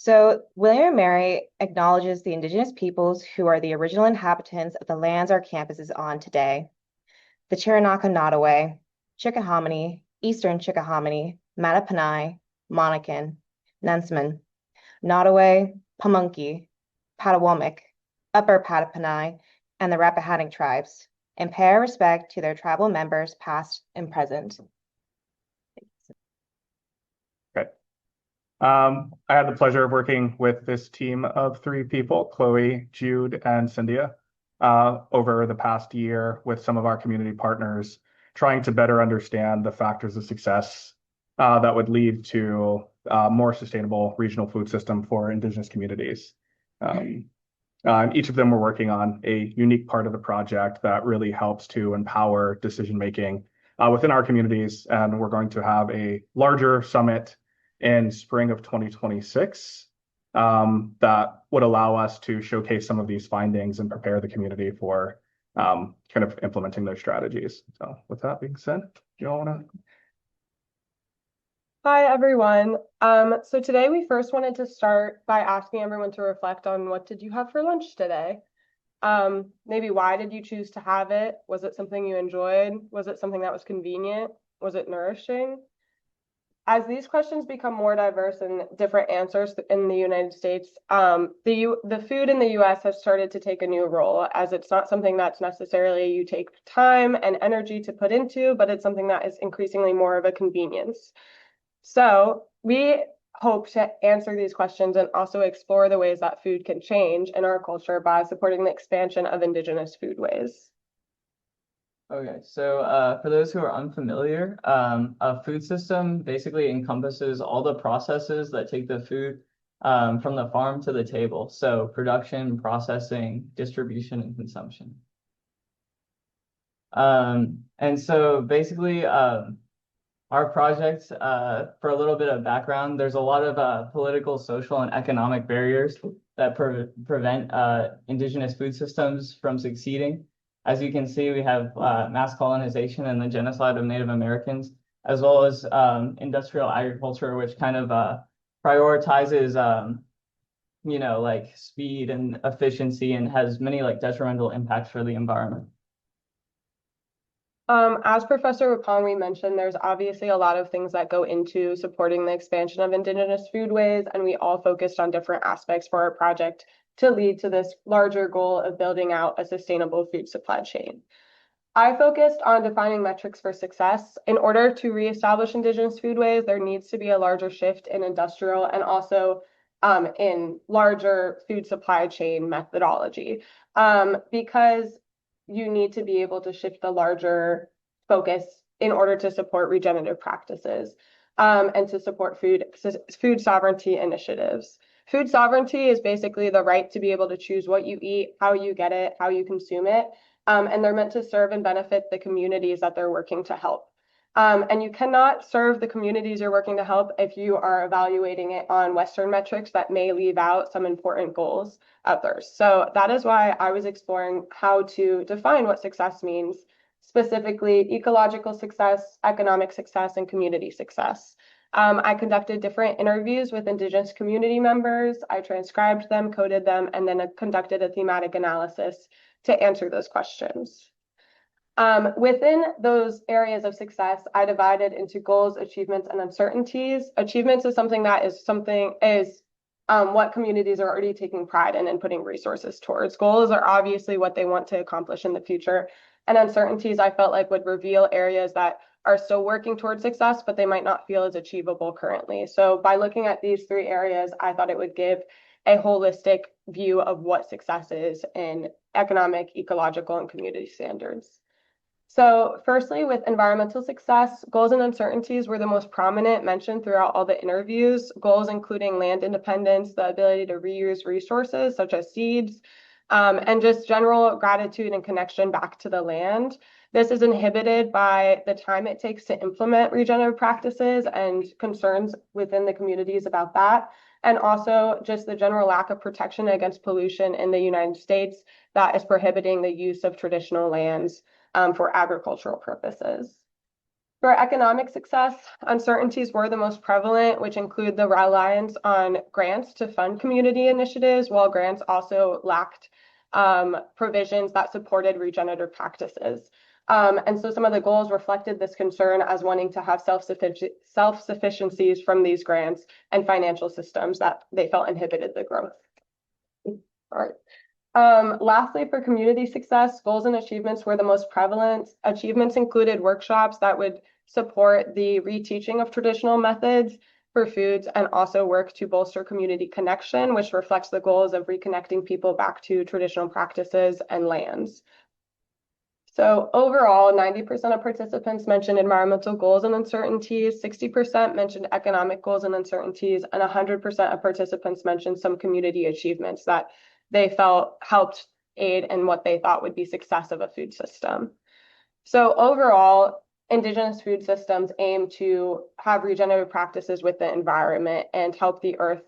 So, William and Mary acknowledges the Indigenous peoples who are the original inhabitants of the lands our campus is on today. The Chiranaka Nottoway, Chickahominy, Eastern Chickahominy, Mattapanai, Monacan, Nensman, Nottoway, Pamunkey, Patawomic, Upper Patapanai, and the Rappahannock tribes, and pay our respect to their tribal members past and present. Okay. I had the pleasure of working with this team of three people, Chloe, Jude, and Cindia, over the past year with some of our community partners, trying to better understand the factors of success that would lead to a more sustainable regional food system for Indigenous communities. Each of them were working on a unique part of the project that really helps to empower decision-making within our communities. And we're going to have a larger summit in spring of 2026 that would allow us to showcase some of these findings and prepare the community for kind of implementing their strategies. So with that being said, do you all want to? Hi, everyone. So today we first wanted to start by asking everyone to reflect on what did you have for lunch today? Maybe why did you choose to have it? Was it something you enjoyed? Was it something that was convenient? Was it nourishing? As these questions become more diverse and different answers in the United States, the food in the US has started to take a new role, as it's not something that's necessarily you take time and energy to put into, but it's something that is increasingly more of a convenience. So we hope to answer these questions and also explore the ways that food can change in our culture by supporting the expansion of Indigenous foodways. Okay, so for those who are unfamiliar, a food system basically encompasses all the processes that take the food from the farm to the table. So production, processing, distribution, and consumption. And so basically, our project, for a little bit of background, there's a lot of political, social, and economic barriers that prevent Indigenous food systems from succeeding. As you can see, we have mass colonization and the genocide of Native Americans, as well as industrial agriculture, which kind of prioritizes, like speed and efficiency and has many like detrimental impacts for the environment. As Professor Wiipongwii mentioned, there's obviously a lot of things that go into supporting the expansion of Indigenous foodways, and we all focused on different aspects for our project to lead to this larger goal of building out a sustainable food supply chain. I focused on defining metrics for success. In order to reestablish Indigenous foodways, there needs to be a larger shift in industrial and also in larger food supply chain methodology, because you need to be able to shift the larger focus in order to support regenerative practices and to support food sovereignty initiatives. Food sovereignty is basically the right to be able to choose what you eat, how you get it, how you consume it, and they're meant to serve and benefit the communities that they're working to help. And you cannot serve the communities you're working to help if you are evaluating it on Western metrics that may leave out some important goals of theirs. So that is why I was exploring how to define what success means, specifically ecological success, economic success, and community success. I conducted different interviews with Indigenous community members. I transcribed them, coded them, and then conducted a thematic analysis to answer those questions. Within those areas of success, I divided into goals, achievements, and uncertainties. Achievements is something that is what communities are already taking pride in and putting resources towards. Goals are obviously what they want to accomplish in the future. And uncertainties, I felt like, would reveal areas that are still working towards success, but they might not feel as achievable currently. So by looking at these three areas, I thought it would give a holistic view of what success is in economic, ecological, and community standards. So firstly, with environmental success, goals and uncertainties were the most prominent mentioned throughout all the interviews. Goals including land independence, the ability to reuse resources such as seeds, and just general gratitude and connection back to the land. This is inhibited by the time it takes to implement regenerative practices and concerns within the communities about that, and also just the general lack of protection against pollution in the United States that is prohibiting the use of traditional lands for agricultural purposes. For economic success, uncertainties were the most prevalent, which include the reliance on grants to fund community initiatives, while grants also lacked provisions that supported regenerative practices. And so some of the goals reflected this concern as wanting to have self-sufficiencies from these grants and financial systems that they felt inhibited the growth. All right. Lastly, for community success, goals and achievements were the most prevalent. Achievements included workshops that would support the reteaching of traditional methods for foods and also work to bolster community connection, which reflects the goals of reconnecting people back to traditional practices and lands. So overall, 90% of participants mentioned environmental goals and uncertainties, 60% mentioned economic goals and uncertainties, and 100% of participants mentioned some community achievements that they felt helped aid in what they thought would be success of a food system. So overall, Indigenous food systems aim to have regenerative practices with the environment and help the earth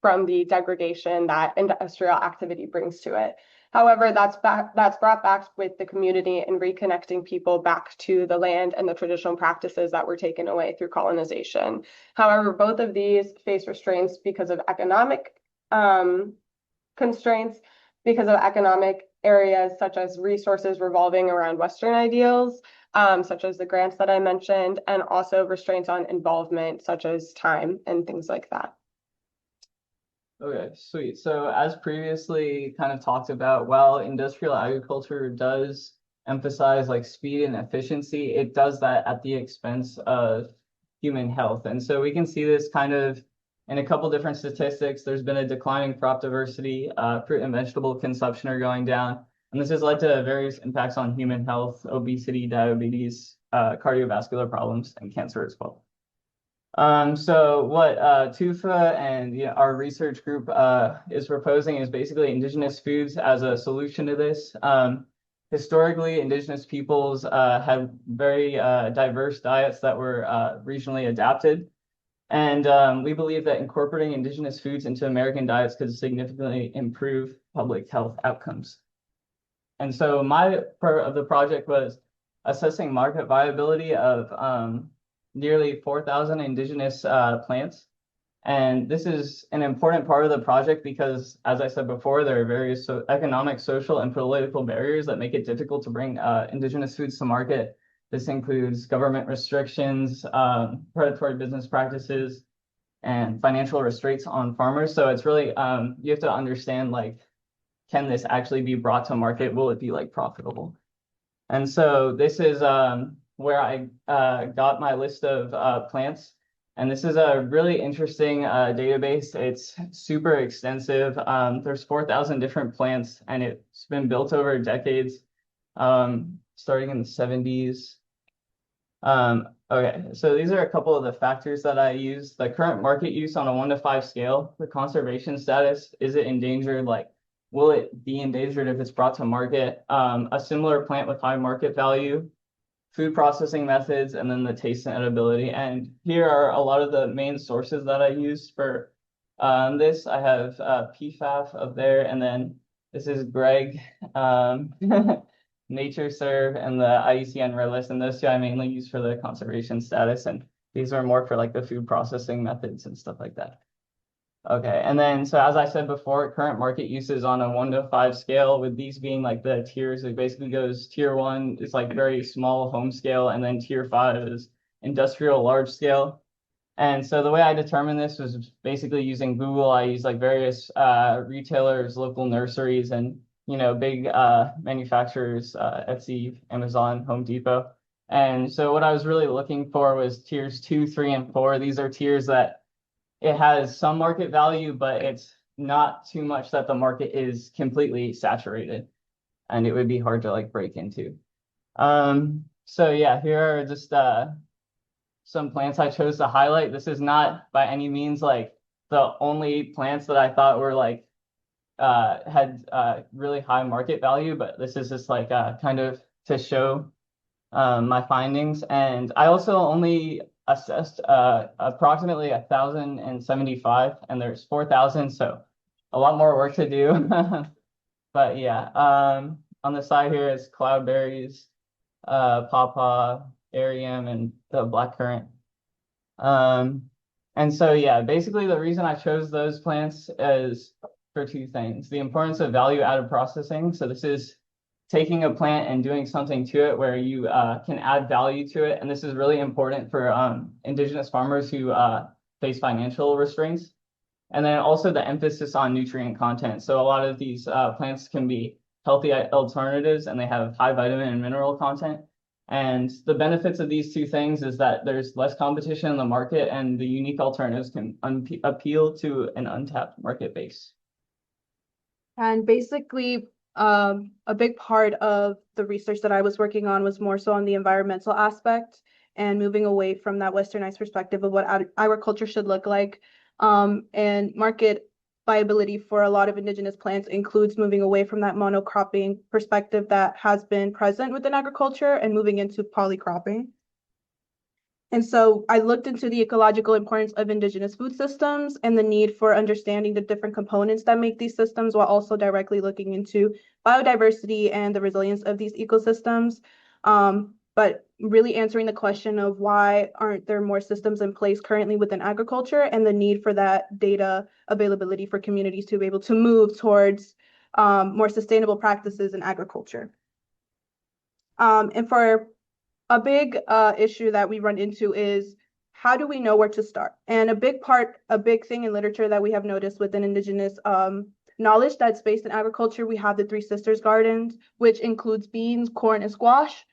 from the degradation that industrial activity brings to it. However, that's brought back with the community and reconnecting people back to the land and the traditional practices that were taken away through colonization. However, both of these face restraints because of economic constraints, because of economic areas such as resources revolving around Western ideals, such as the grants that I mentioned, and also restraints on involvement, such as time and things like that. Okay, sweet. So as previously kind of talked about, while industrial agriculture does emphasize like speed and efficiency, it does that at the expense of human health. And so we can see this kind of in a couple different statistics. There's been a decline in crop diversity, fruit and vegetable consumption are going down. And this has led to various impacts on human health, obesity, diabetes, cardiovascular problems, and cancer as well. So what TUFA and our research group is proposing is basically indigenous foods as a solution to this. Historically, indigenous peoples had very diverse diets that were regionally adapted. And we believe that incorporating indigenous foods into American diets could significantly improve public health outcomes. And so my part of the project was assessing market viability of nearly 4,000 indigenous plants. And this is an important part of the project because, as I said before, there are various economic, social, and political barriers that make it difficult to bring indigenous foods to market. This includes government restrictions, predatory business practices, and financial restraints on farmers. So it's really, you have to understand, like, can this actually be brought to market? Will it be like profitable? And so this is where I got my list of plants. And this is a really interesting database. It's super extensive. There's 4,000 different plants, and it's been built over decades, starting in the 70s. Okay, so these are a couple of the factors that I use. The current market use on a 1 to 5 scale, the conservation status, is it endangered? Like, will it be endangered if it's brought to market? A similar plant with high market value, food processing methods, and then the taste and edibility. And here are a lot of the main sources that I use for this. I have PFAF up there, and then this is Greg, NatureServe, and the IUCN Red List. And those two I mainly use for the conservation status, and these are more for like the food processing methods and stuff like that. Okay, and then so as I said before, current market uses on a 1 to 5 scale, with these being like the tiers. It basically goes tier 1 is like very small home scale, and then tier 5 is industrial large scale. And so the way I determined this was basically using Google. I use like various retailers, local nurseries, and big manufacturers, Etsy, Amazon, Home Depot. And so what I was really looking for was tiers 2, 3, and 4. These are tiers that it has some market value, but it's not too much that the market is completely saturated, and it would be hard to like break into. So yeah, here are just some plants I chose to highlight. This is not by any means like the only plants that I thought were like had really high market value, but this is just like kind of to show my findings. And I also only assessed approximately 1,075, and there's 4,000, so a lot more work to do. But yeah, on the side here is cloudberries, pawpaw, Arium, and the blackcurrant. And so, yeah, basically the reason I chose those plants is for two things. The importance of value-added processing. So this is taking a plant and doing something to it where you can add value to it. And this is really important for Indigenous farmers who face financial restraints. And then also the emphasis on nutrient content. So a lot of these plants can be healthy alternatives and they have high vitamin and mineral content. And the benefits of these two things is that there's less competition in the market and the unique alternatives can appeal to an untapped market base. And basically, a big part of the research that I was working on was more so on the environmental aspect and moving away from that westernized perspective of what agriculture should look like. And market viability for a lot of indigenous plants includes moving away from that monocropping perspective that has been present within agriculture and moving into polycropping. And so I looked into the ecological importance of indigenous food systems and the need for understanding the different components that make these systems, while also directly looking into biodiversity and the resilience of these ecosystems. But really answering the question of why aren't there more systems in place currently within agriculture, and the need for that data availability for communities to be able to move towards more sustainable practices in agriculture. And for a big issue that we run into is, how do we know where to start? And a big thing in literature that we have noticed within indigenous knowledge that's based in agriculture, we have the Three Sisters Gardens, which includes beans, corn, and squash.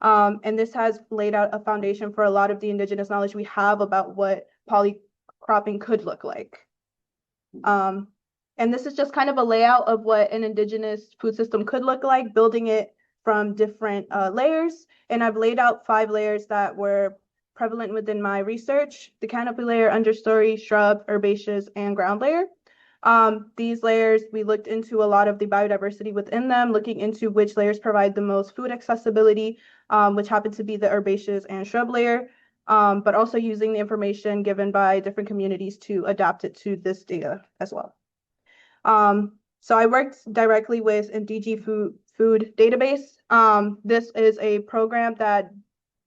And this has laid out a foundation for a lot of the indigenous knowledge we have about what polycropping could look like. And this is just kind of a layout of what an indigenous food system could look like, building it from different layers. And I've laid out 5 layers that were prevalent within my research: the canopy layer, understory, shrub, herbaceous, and ground layer. These layers, we looked into a lot of the biodiversity within them, looking into which layers provide the most food accessibility, which happened to be the herbaceous and shrub layer, but also using the information given by different communities to adapt it to this data as well. So I worked directly with DG Food Database. This is a program that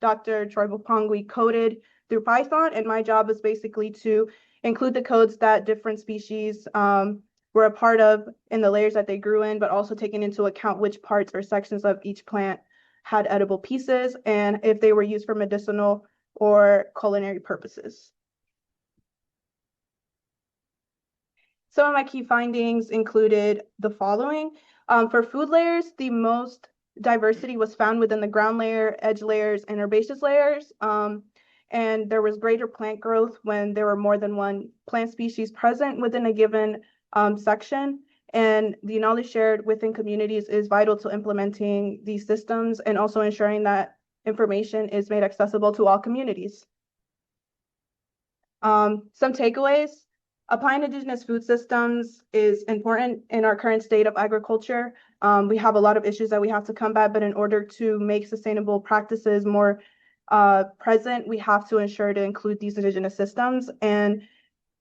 Dr. Wiipongwii coded through Python, and my job is basically to include the codes that different species were a part of in the layers that they grew in, but also taking into account which parts or sections of each plant had edible pieces and if they were used for medicinal or culinary purposes. Some of my key findings included the following. For food layers, the most diversity was found within the ground layer, edge layers, and herbaceous layers. And there was greater plant growth when there were more than one plant species present within a given section. And the knowledge shared within communities is vital to implementing these systems and also ensuring that information is made accessible to all communities. Some takeaways: applying indigenous food systems is important in our current state of agriculture. We have a lot of issues that we have to combat, but in order to make sustainable practices more present, we have to ensure to include these indigenous systems. And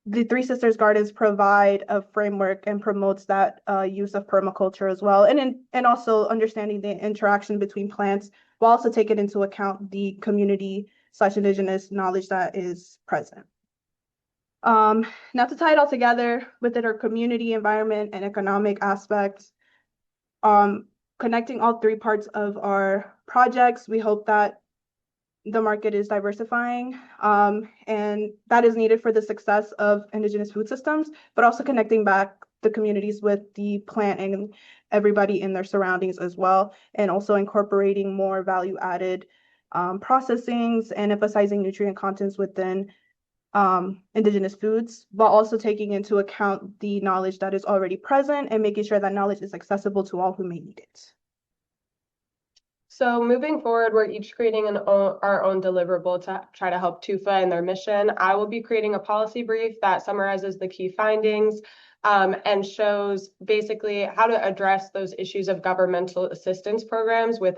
the Three Sisters Gardens provide a framework and promotes that use of permaculture as well, and also understanding the interaction between plants, while also taking into account the community/indigenous knowledge that is present. Now to tie it all together within our community, environment, and economic aspects, connecting all 3 parts of our projects, we hope that the market is diversifying, and that is needed for the success of indigenous food systems, but also connecting back the communities with the plant and everybody in their surroundings as well, and also incorporating more value-added processings and emphasizing nutrient contents within indigenous foods, while also taking into account the knowledge that is already present and making sure that knowledge is accessible to all who may need it. So moving forward, we're each creating our own deliverable to try to help TUFA in their mission. I will be creating a policy brief that summarizes the key findings and shows basically how to address those issues of governmental assistance programs with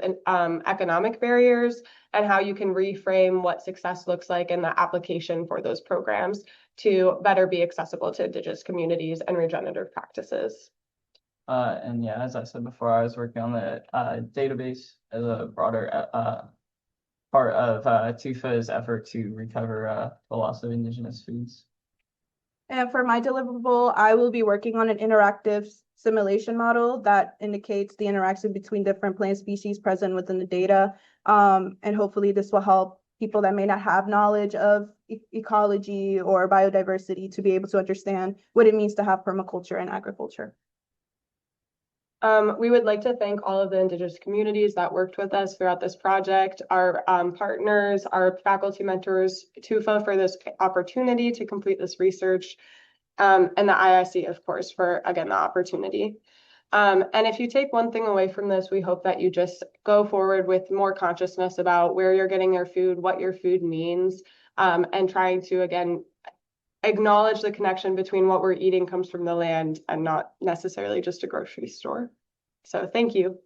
economic barriers, and how you can reframe what success looks like in the application for those programs to better be accessible to Indigenous communities and regenerative practices. And yeah, as I said before, I was working on the database as a broader part of TUFA's effort to recover the loss of indigenous foods. And for my deliverable, I will be working on an interactive simulation model that indicates the interaction between different plant species present within the data. And hopefully this will help people that may not have knowledge of ecology or biodiversity to be able to understand what it means to have permaculture and agriculture. We would like to thank all of the Indigenous communities that worked with us throughout this project, our partners, our faculty mentors, TUFA for this opportunity to complete this research, and the IIC, of course, for, again, the opportunity. And if you take one thing away from this, we hope that you just go forward with more consciousness about where you're getting your food, what your food means, and trying to, again, acknowledge the connection between what we're eating comes from the land and not necessarily just a grocery store. So thank you.